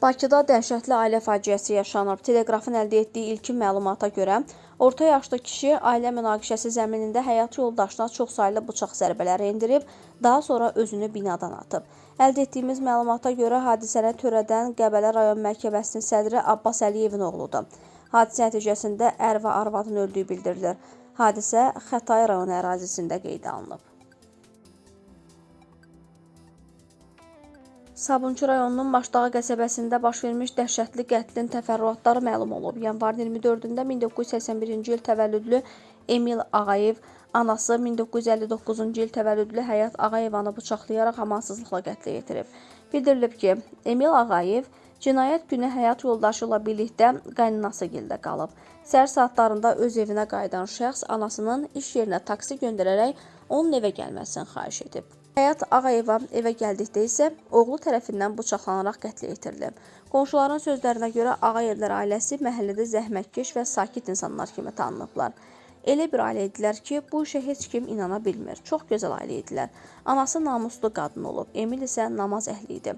Bakıda dəhşətli ailə faciəsi yaşanıb. Teleqrafın əldə etdiyi ilkin məlumata görə, orta yaşlı kişi ailə münaqişəsi zəminində həyat yoldaşına çoxsaylı bıçaq zərbələri endirib, daha sonra özünü binadan atıb. Əldə etdiyimiz məlumata görə hadisəni törədən Qəbələ rayon məhkəməsinin sədri Abbas Əliyevin oğludur. Hadisə nəticəsində ər və arvadın öldüyü bildirilir. Hadisə Xətai rayon ərazisində qeydə alınıb. Sabunçu rayonunun Başdağı qəsəbəsində baş vermiş dəhşətli qətlin təfərrüatları məlum olub. Yanvarın 24-də 1981-ci il təvəllüdlü Emil Ağayev, anası 1959-cu il təvəllüdlü Həyat Ağayevanı bıçaqlayaraq amansızlıqla qətlə yetirib. Bildirilib ki, Emil Ağayev cinayət günü həyat yoldaşı ilə birlikdə qaynanası gildə qalıb. Səhər saatlarında öz evinə qayıdan şəxs anasının iş yerinə taksi göndərərək onun evə gəlməsini xahiş edib. Həyat Ağayeva evə gəldikdə isə oğlu tərəfindən bıçaqlanaraq qətlə yetirilib. Qonşuların sözlərinə görə Ağayevlər ailəsi məhəllədə zəhmətkeş və sakit insanlar kimi tanınıblar. Elə bir ailə idilər ki, bu işə heç kim inana bilmir. Çox gözəl ailə idilər. Anası namuslu qadın olub, Emil isə namaz əhli idi.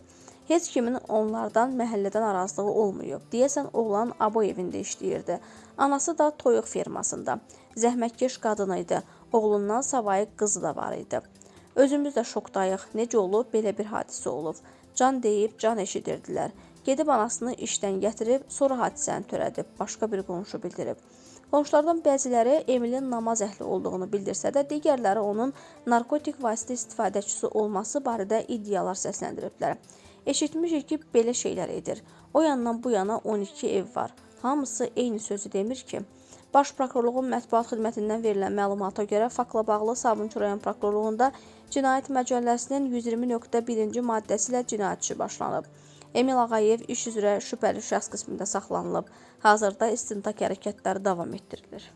Heç kimin onlardan məhəllədən narazılığı olmayıb. Deyəsən oğlan abo evində işləyirdi. Anası da toyuq fermasında. Zəhmətkeş qadın idi. Oğlundan savayı qızı da var idi. Özümüz də şokdayıq. Necə olub, belə bir hadisə olub. Can deyib, can eşidirdilər. Gedib anasını işdən gətirib, sonra hadisəni törədib, başqa bir qonşu bildirib. Qonşulardan bəziləri Emilin namaz əhli olduğunu bildirsə də, digərləri onun narkotik vasitə istifadəçisi olması barədə iddialar səsləndiriblər. Eşitmişik ki, belə şeylər edir. O yandan bu yana 12 ev var. Hamısı eyni sözü demir ki, Baş Prokurorluğun mətbuat xidmətindən verilən məlumata görə faktla bağlı Sabunçu rayon prokurorluğunda Cinayət Məcəlləsinin 120.1-ci maddəsi ilə cinayət işi başlanıb. Emil Ağayev iş üzrə şübhəli şəxs qismində saxlanılıb. Hazırda istintaq hərəkətləri davam etdirilir.